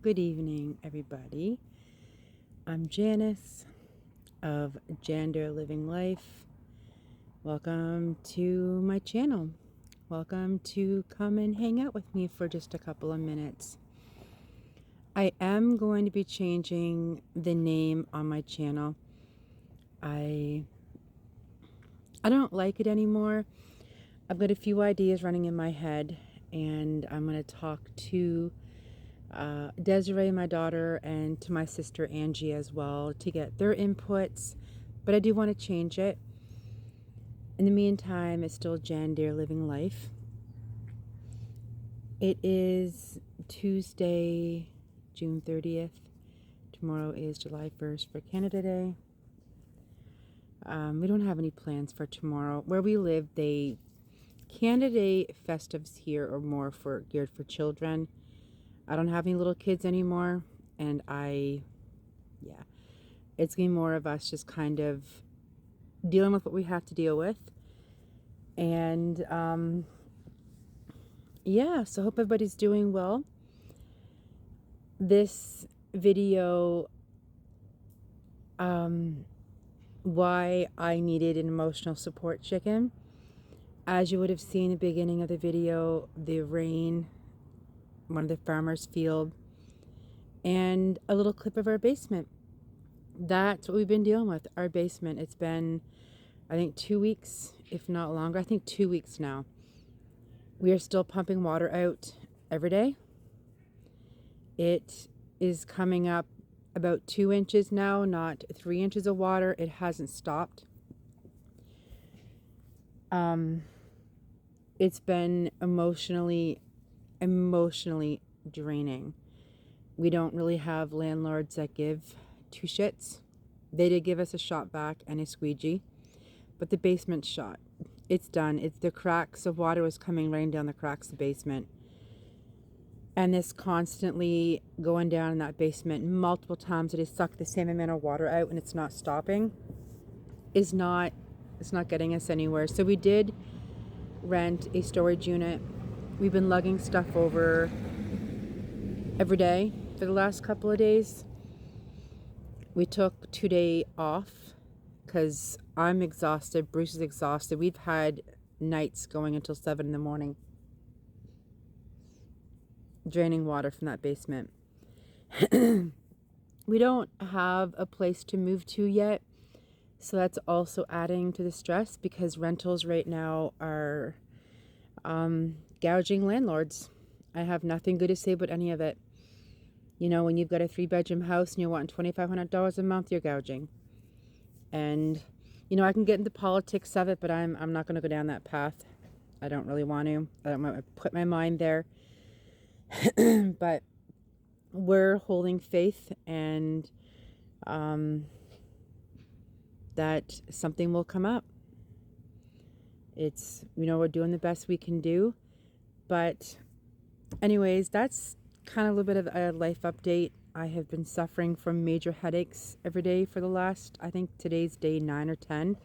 good evening, everybody. I'm Janice of Gender Living Life. Welcome to my channel. Welcome to come and hang out with me for just a couple of minutes. I am going to be changing the name on my channel. I don't like it anymore. I've got a few ideas running in my head, and I'm going to talk to Desiree, my daughter, and to my sister Angie as well to get their inputs, but I do want to change it. In the meantime, it's still Gender Living Life. It is Tuesday, June 30th. Tomorrow is July 1st for Canada Day. We don't have any plans for tomorrow. Where we live, Canada Day festives here are more geared for children. I don't have any little kids anymore, and it's going to be more of us just kind of dealing with what we have to deal with. And so hope everybody's doing well. This video, why I needed an emotional support chicken. As you would have seen in the beginning of the video, the rain, one of the farmer's field, and a little clip of our basement. That's what we've been dealing with, our basement. It's been, I think, 2 weeks, if not longer. I think 2 weeks now. We are still pumping water out every day. It is coming up about 2 inches now, not 3 inches of water. It hasn't stopped. It's been emotionally draining. We don't really have landlords that give two shits. They did give us a shot back and a squeegee, but the basement's shot. It's done. It's the cracks of water was coming raining down the cracks of the basement. And this constantly going down in that basement multiple times, it has sucked the same amount of water out and it's not stopping. It's not getting us anywhere. So we did rent a storage unit. We've been lugging stuff over every day for the last couple of days. We took 2 days off because I'm exhausted. Bruce is exhausted. We've had nights going until 7 in the morning, draining water from that basement. We don't have a place to move to yet, so that's also adding to the stress because rentals right now are gouging landlords. I have nothing good to say about any of it. You know, when you've got a 3-bedroom house and you're wanting $2,500 a month, you're gouging. And, you know, I can get into politics of it, but I'm not going to go down that path. I don't really want to. I don't want to put my mind there. But we're holding faith and that something will come up. It's, you know, we're doing the best we can do. But anyways, that's kind of a little bit of a life update. I have been suffering from major headaches every day for the last, I think today's day 9 or 10.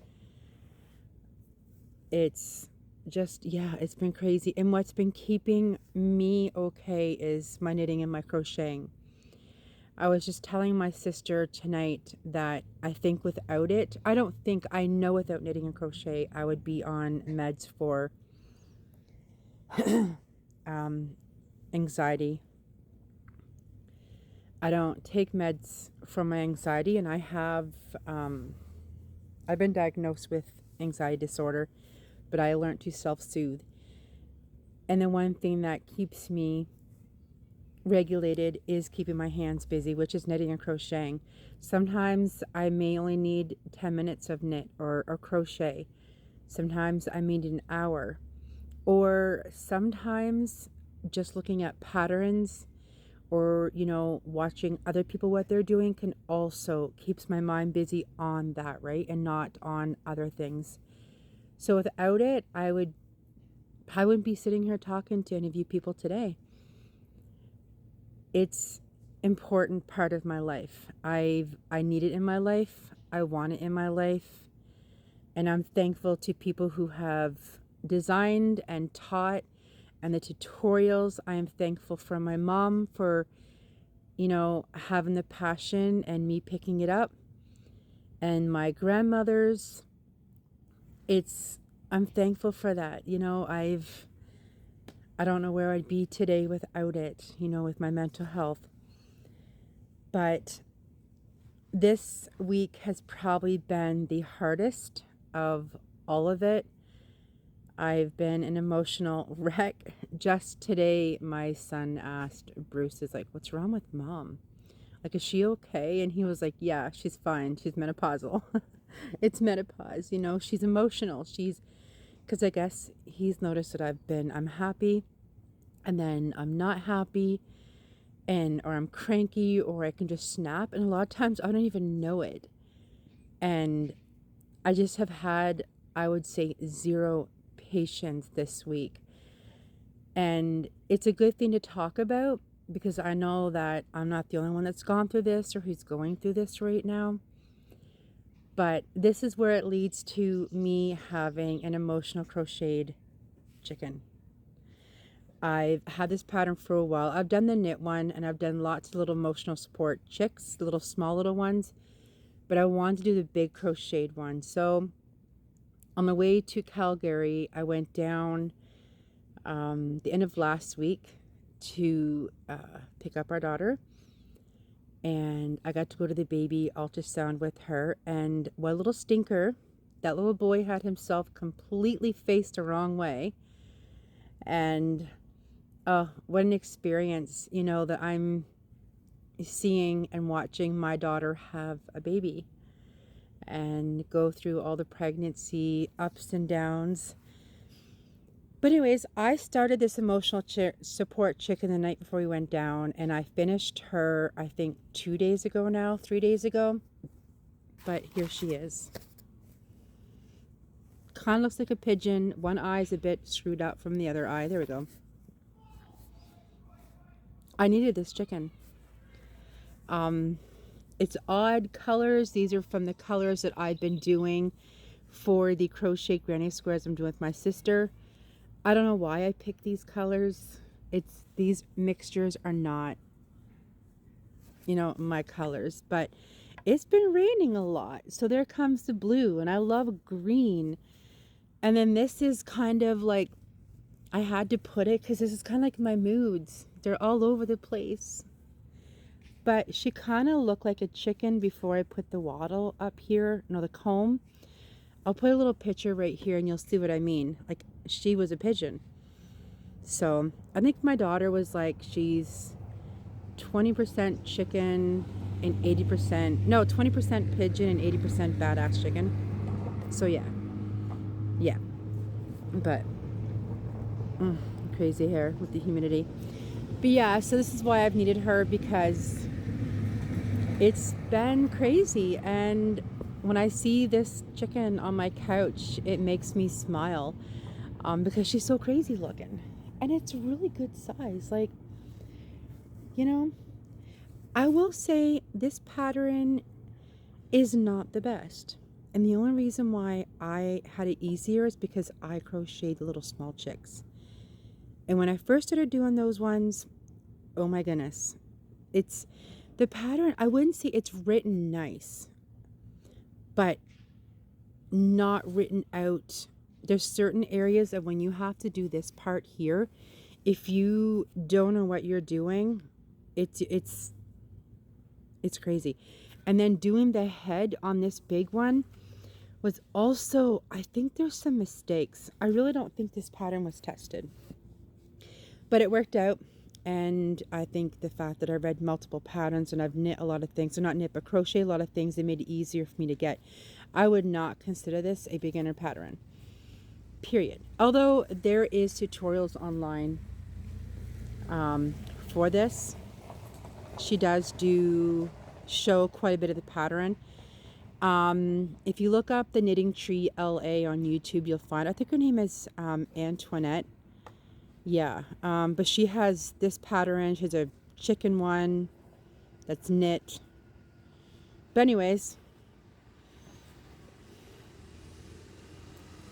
It's just, it's been crazy. And what's been keeping me okay is my knitting and my crocheting. I was just telling my sister tonight that I think without it, I know without knitting and crochet, I would be on meds for anxiety. I don't take meds for my anxiety, and I've been diagnosed with anxiety disorder, but I learned to self-soothe. And the one thing that keeps me regulated is keeping my hands busy, which is knitting and crocheting. Sometimes I may only need 10 minutes of knit or crochet. Sometimes I need an hour. Or sometimes just looking at patterns or, you know, watching other people what they're doing can also keeps my mind busy on that, right? And not on other things. So without it, I wouldn't be sitting here talking to any of you people today. It's important part of my life. I need it in my life. I want it in my life. And I'm thankful to people who have designed and taught and the tutorials. I am thankful for my mom for you know, having the passion and me picking it up, and my grandmother's, I'm thankful for that. You know, I don't know where I'd be today without it, you know, with my mental health. But this week has probably been the hardest of all of it. I've been an emotional wreck. Just today, my son asked Bruce, is like, what's wrong with mom? Like, is she okay? And he was like, yeah, she's fine. She's menopausal. It's menopause, you know, she's emotional. Because I guess he's noticed that I'm happy and then I'm not happy, or I'm cranky, or I can just snap. And a lot of times I don't even know it. And I just have had, I would say, zero patience this week. And it's a good thing to talk about, because I know that I'm not the only one that's gone through this or who's going through this right now. But this is where it leads to me having an emotional crocheted chicken. I've had this pattern for a while. I've done the knit one, and I've done lots of little emotional support chicks, little small little ones, but I wanted to do the big crocheted one. So on the way to Calgary, I went down the end of last week to pick up our daughter, and I got to go to the baby ultrasound with her. And what little stinker, that little boy had himself completely faced the wrong way. And what an experience, you know, that I'm seeing and watching my daughter have a baby and go through all the pregnancy ups and downs. But anyways, I started this emotional support chicken the night before we went down, and I finished her, I think 3 days ago. But here she is. Kind of looks like a pigeon. One eye's a bit screwed up from the other eye. There we go. I needed this chicken. It's odd colors. These are from the colors that I've been doing for the crochet granny squares I'm doing with my sister. I don't know why I picked these colors. These mixtures are not, you know, my colors, but it's been raining a lot. So there comes the blue, and I love green. And then this is kind of like, I had to put it because this is kind of like my moods. They're all over the place. But she kind of looked like a chicken before I put the wattle up here. No, the comb. I'll put a little picture right here and you'll see what I mean. Like, she was a pigeon. So I think my daughter was like, she's 20% chicken and 80%, no, 20% pigeon and 80% badass chicken. So yeah. But crazy hair with the humidity. But yeah, so this is why I've needed her, because it's been crazy. And when I see this chicken on my couch, it makes me smile, because she's so crazy looking. And it's really good size. Like, you know, I will say this pattern is not the best. And the only reason why I had it easier is because I crocheted little small chicks. And when I first started doing those ones, oh my goodness, it's the pattern. I wouldn't say it's written nice, but not written out. There's certain areas of when you have to do this part here, if you don't know what you're doing, it's crazy. And then doing the head on this big one was also, I think there's some mistakes. I really don't think this pattern was tested, but it worked out. And I think the fact that I read multiple patterns and I've knit a lot of things, or not knit, but crochet a lot of things, they made it easier for me to get. I would not consider this a beginner pattern, period. Although there is tutorials online for this. She does show quite a bit of the pattern. If you look up the Knitting Tree LA on YouTube, you'll find, I think her name is Antoinette. Yeah, but she has this pattern. She has a chicken one that's knit. But anyways,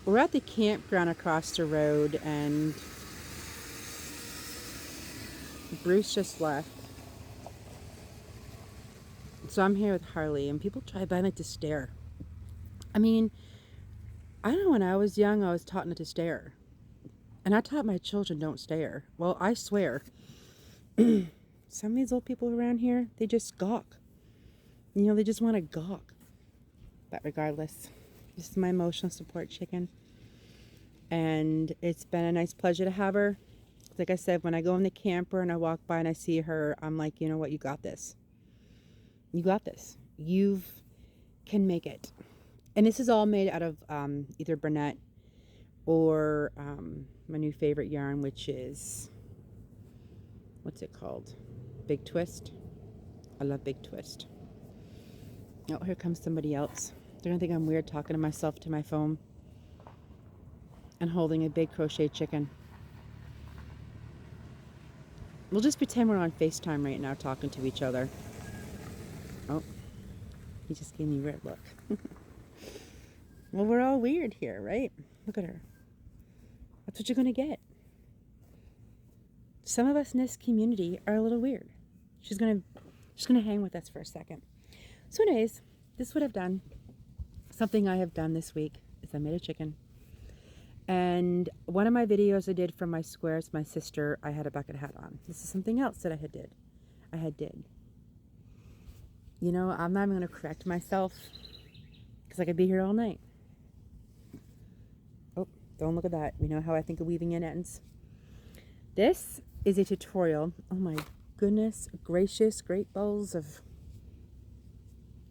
we're at the campground across the road, and Bruce just left. So I'm here with Harley, and people try by like to stare. I mean, I don't know, when I was young, I was taught not to stare. And I taught my children don't stare. Well, I swear, some of these old people around here, they just gawk. You know, they just want to gawk. But regardless, this is my emotional support chicken. And it's been a nice pleasure to have her. Like I said, when I go in the camper and I walk by and I see her, I'm like, you know what, you got this. You got this. You can make it. And this is all made out of either Bernette or my new favorite yarn, which is, what's it called? Big Twist. I love Big Twist. Oh, here comes somebody else. They're gonna think I'm weird talking to myself to my phone and holding a big crochet chicken. We'll just pretend we're on FaceTime right now talking to each other. Oh, he just gave me a weird look. Well, we're all weird here, right? Look at her. That's what you're gonna get. Some of us in this community are a little weird. She's gonna hang with us for a second. So anyways, this is what I've done. Something I have done this week is I made a chicken. And one of my videos I did from my squares, my sister, I had a bucket hat on. This is something else that I had did. You know, I'm not even going to correct myself because I could be here all night. Oh, don't look at that. We know how I think of weaving in ends. This is a tutorial. Oh my goodness gracious, great bowls of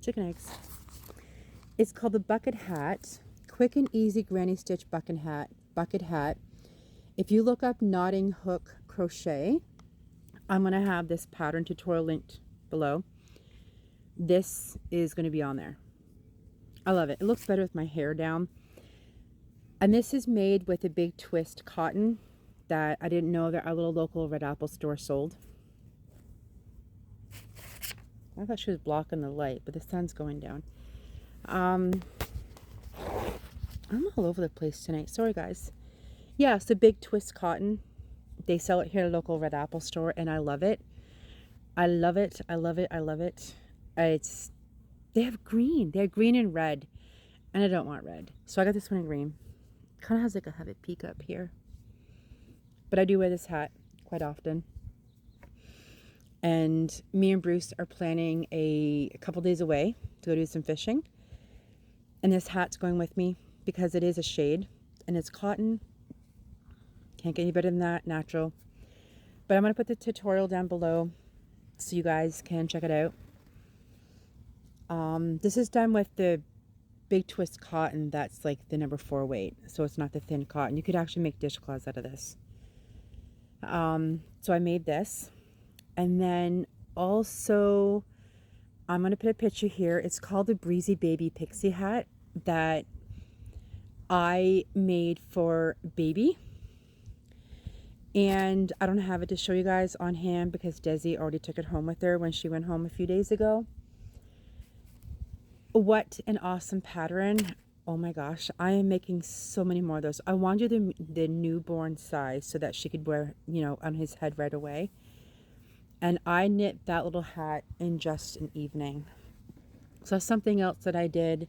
chicken eggs. It's called the bucket hat. Quick and easy granny stitch bucket hat. If you look up knotting hook crochet, I'm going to have this pattern tutorial linked below. This is going to be on there. I love it. It looks better with my hair down. And this is made with a Big Twist cotton that I didn't know that our little local Red Apple store sold. I thought she was blocking the light, but the sun's going down. I'm all over the place tonight. Sorry, guys. Yeah, it's the Big Twist cotton. They sell it here at a local Red Apple store, and I love it. I love it. I love it. I love it. They have green. They have green and red, and I don't want red. So I got this one in green. Kind of has like a heavy peak up here. But I do wear this hat quite often. And me and Bruce are planning a couple days away to go do some fishing. And this hat's going with me because it is a shade and it's cotton. Can't get any better than that, natural. But I'm going to put the tutorial down below so you guys can check it out. This is done with the Big Twist cotton that's like the number 4 weight. So it's not the thin cotton. You could actually make dishcloths out of this. So I made this. And then also, I'm going to put a picture here. It's called the Breezy Baby Pixie Hat that I made for Baby. And I don't have it to show you guys on hand because Desi already took it home with her when she went home a few days ago. What an awesome pattern. Oh my gosh, I am making so many more of those. I wanted the newborn size so that she could wear, you know, on his head right away. And I knit that little hat in just an evening. So that's something else that I did.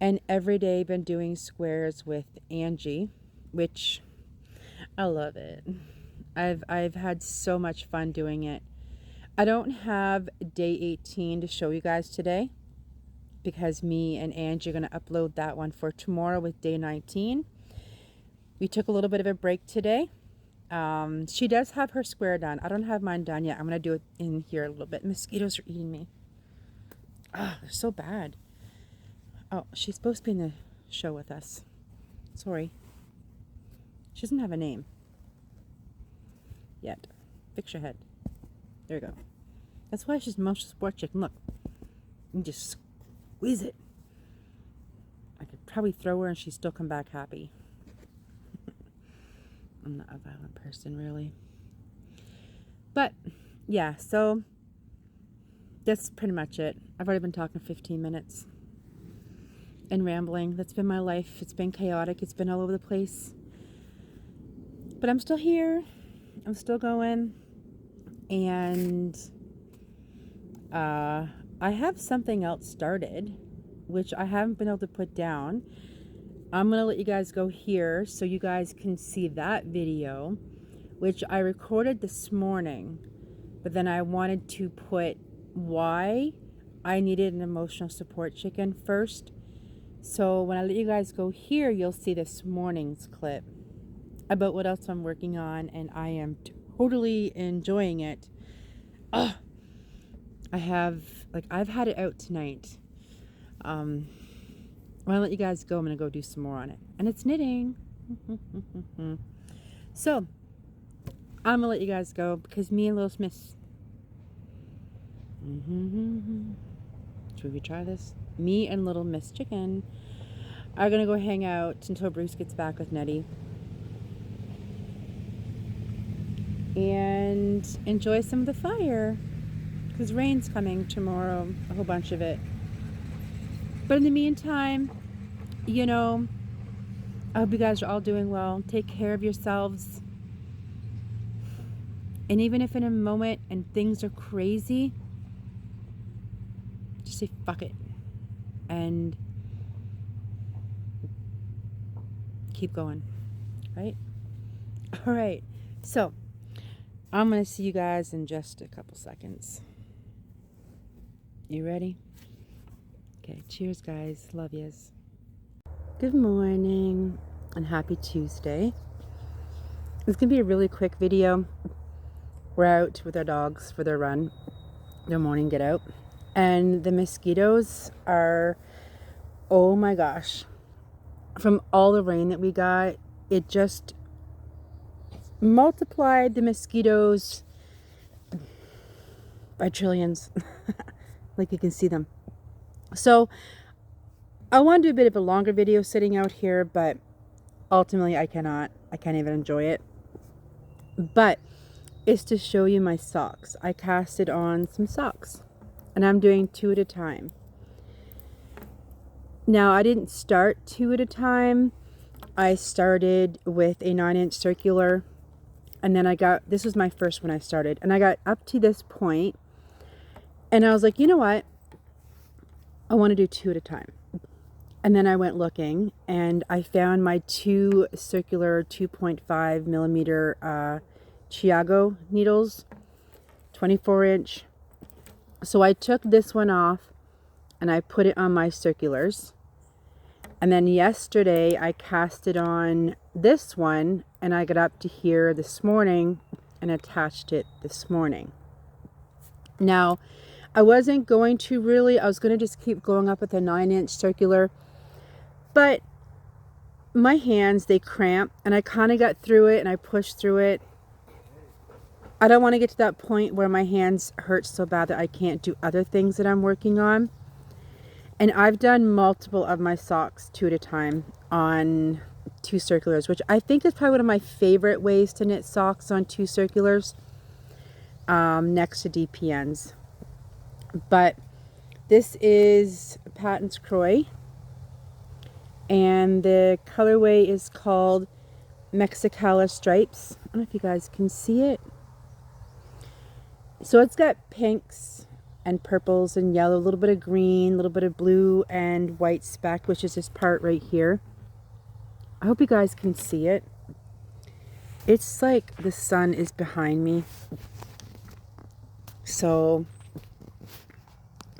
And every day been doing squares with Angie, which I love it. I've had so much fun doing it. I don't have day 18 to show you guys today because me and Angie are going to upload that one for tomorrow with day 19. We took a little bit of a break today. She does have her square done. I don't have mine done yet. I'm going to do it in here a little bit. Mosquitoes are eating me. Oh, they're so bad. Oh, she's supposed to be in the show with us. Sorry. She doesn't have a name yet. Fix your head. There you go. That's why she's emotional support chicken. Look. You just squeeze it. I could probably throw her and she'd still come back happy. I'm not a violent person, really. But, yeah, so that's pretty much it. I've already been talking 15 minutes and rambling. That's been my life. It's been chaotic. It's been all over the place. But I'm still here. I'm still going. And I have something else started, which I haven't been able to put down. I'm going to let you guys go here so you guys can see that video, which I recorded this morning, but then I wanted to put why I needed an emotional support chicken first. So when I let you guys go here, you'll see this morning's clip about what else I'm working on, and I am totally enjoying it. Ugh. I've had it out tonight. When I let you guys go, I'm going to go do some more on it. And it's knitting. So, I'm going to let you guys go because me and Little Smith. Should we try this? Me and Little Miss Chicken are going to go hang out until Bruce gets back with Nettie. And enjoy some of the fire. Because rain's coming tomorrow, a whole bunch of it. But in the meantime, you know, I hope you guys are all doing well. Take care of yourselves. And even if in a moment and things are crazy, just say fuck it. And keep going. Right? All right. So, I'm going to see you guys in just a couple seconds. You ready? Okay, cheers guys. Love yous. Good morning and happy Tuesday. It's going to be a really quick video. We're out with our dogs for their run, their morning get out. And the mosquitoes are, oh my gosh. From all the rain that we got, it just multiplied the mosquitoes by trillions. Like you can see them. So I want to do a bit of a longer video sitting out here, but ultimately I can't even enjoy it. But it's to show you my socks. I casted on some socks and I'm doing 2 at a time. Now I didn't start 2 at a time. I started with a 9-inch circular, and then this was my first one I started, and I got up to this point and I was like, you know what? I want to do 2 at a time. And then I went looking and I found my 2 circular 2.5 millimeter Chiago needles, 24-inch. So I took this one off and I put it on my circulars. And then yesterday I casted on this one and I got up to here this morning and attached it this morning. Now, I wasn't going to really, I was going to just keep going up with a 9-inch circular, but my hands, they cramp, and I kind of got through it and I pushed through it. I don't want to get to that point where my hands hurt so bad that I can't do other things that I'm working on. And I've done multiple of my socks 2 at a time on 2 circulars, which I think is probably one of my favorite ways to knit socks on 2 circulars, next to DPNs. But this is Patons Kroy, and the colorway is called Mexicala Stripes. I don't know if you guys can see it. So it's got pinks and purples and yellow, a little bit of green, a little bit of blue and white speck, which is this part right here. I hope you guys can see it. It's like the sun is behind me. So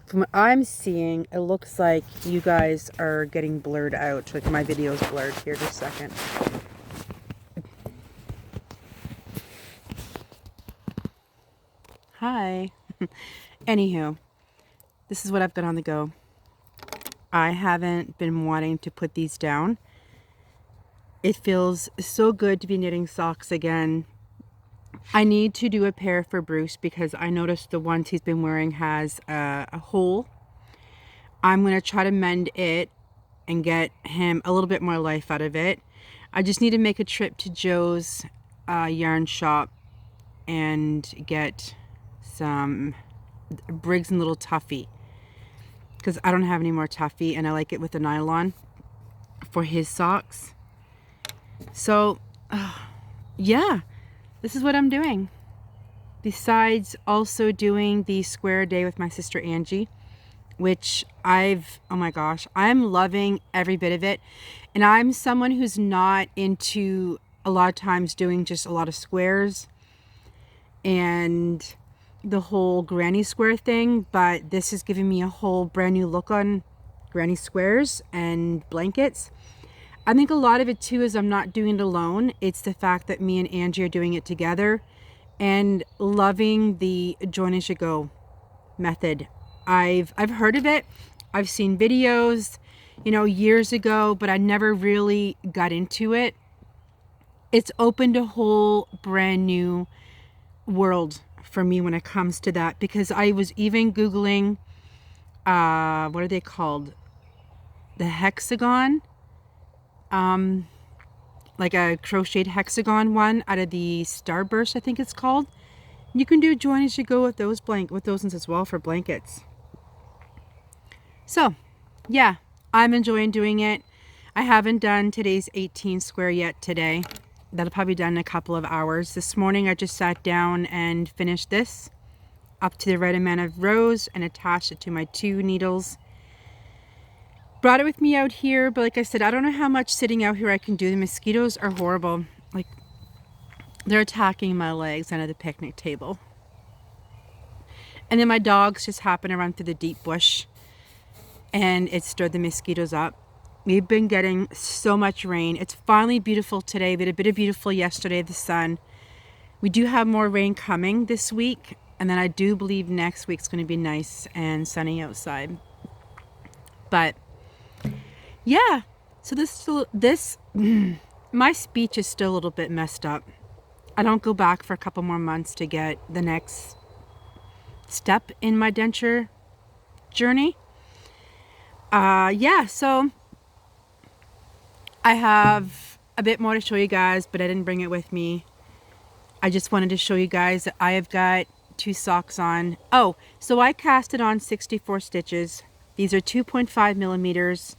from what I'm seeing, it looks like you guys are getting blurred out. Like my video's blurred here. Just a second. Hi. Anywho, this is what I've got on the go. I haven't been wanting to put these down. It feels so good to be knitting socks again. I need to do a pair for Bruce because I noticed the ones he's been wearing has a hole. I'm going to try to mend it and get him a little bit more life out of it. I just need to make a trip to Joe's yarn shop and get some Briggs and Little Tuffy, because I don't have any more Tuffy and I like it with the nylon for his socks. So yeah, this is what I'm doing. Besides also doing the square day with my sister Angie. which oh my gosh, I'm loving every bit of it. And I'm someone who's not into a lot of times doing just a lot of squares and the whole granny square thing, but this is giving me a whole brand new look on granny squares and blankets. I think a lot of it too is I'm not doing it alone. It's the fact that me and Angie are doing it together and loving the join as you go method. I've heard of it. I've seen videos, you know, years ago, but I never really got into it. It's opened a whole brand new world for me when it comes to that, because I was even Googling, what are they called? The hexagon, like a crocheted hexagon one out of the Starburst, I think it's called. You can do join as you go with those ones as well for blankets. So yeah, I'm enjoying doing it. I haven't done today's 18 square yet today. That'll probably be done in a couple of hours. This morning I just sat down and finished this up to the right amount of rows and attached it to my 2 needles. Brought it with me out here, but like I said, I don't know how much sitting out here I can do. The mosquitoes are horrible. Like, they're attacking my legs under the picnic table. And then my dogs just happened to run through the deep bush and it stirred the mosquitoes up. We've been getting so much rain. It's finally beautiful today. We had a bit of beautiful yesterday, the sun. We do have more rain coming this week. And then I do believe next week's going to be nice and sunny outside. But yeah, so my speech is still a little bit messed up. I don't go back for a couple more months to get the next step in my denture journey. Yeah, so I have a bit more to show you guys, but I didn't bring it with me. I just wanted to show you guys that I have got 2 socks on. Oh, so I casted on 64 stitches. These are 2.5 millimeters.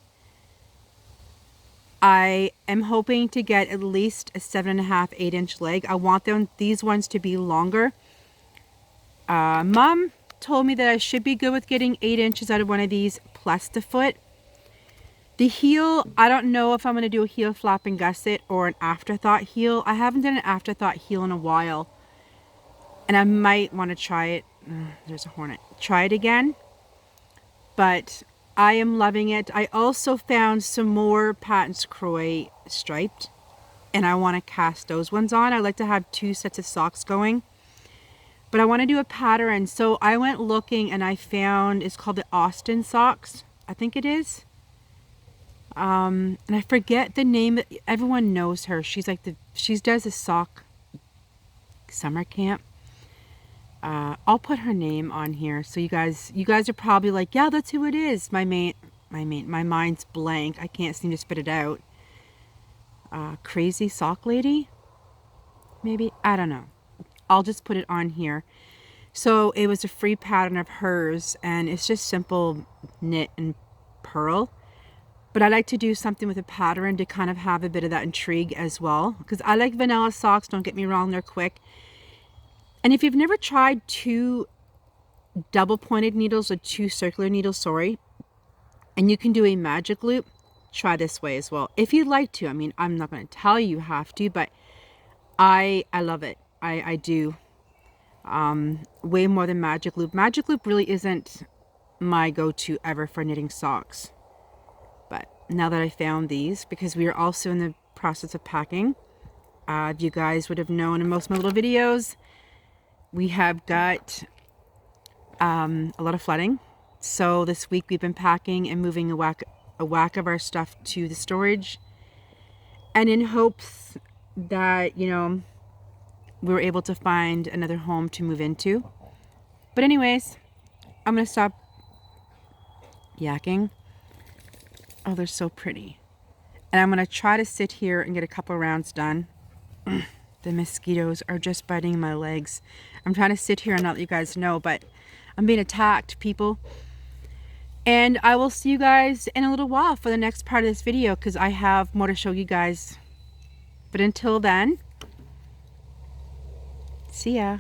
I am hoping to get at least a 7.5, 8-inch leg. I want these ones to be longer. Mom told me that I should be good with getting 8 inches out of one of these plus the foot. The heel, I don't know if I'm going to do a heel flap and gusset or an afterthought heel. I haven't done an afterthought heel in a while. And I might want to try it. There's a hornet. Try it again. But I am loving it. I also found some more Patons Kroy striped. And I want to cast those ones on. I like to have 2 sets of socks going. But I want to do a pattern. So I went looking and I found, it's called the Austin socks. I think it is. And I forget the name. Everyone knows her. She's like she does a sock summer camp. I'll put her name on here. So you guys are probably like, yeah, that's who it is. My mind's blank. I can't seem to spit it out. Crazy Sock Lady? Maybe? I don't know. I'll just put it on here. So it was a free pattern of hers and it's just simple knit and purl. But I like to do something with a pattern to kind of have a bit of that intrigue as well. Because I like vanilla socks, don't get me wrong, they're quick. And if you've never tried 2 double pointed needles or 2 circular needles, sorry, and you can do a magic loop, try this way as well. If you'd like to, I mean, I'm not going to tell you have to, but I love it. I do. Way more than magic loop. Magic loop really isn't my go-to ever for knitting socks. But now that I found these, because we are also in the process of packing, you guys would have known in most of my little videos, we have got a lot of flooding. So this week we've been packing and moving a whack of our stuff to the storage. And in hopes that, you know, we were able to find another home to move into. But anyways, I'm going to stop yakking. Oh, they're so pretty. And I'm going to try to sit here and get a couple rounds done. The mosquitoes are just biting my legs. I'm trying to sit here and not let you guys know, but I'm being attacked, people. And I will see you guys in a little while for the next part of this video because I have more to show you guys. But until then, see ya.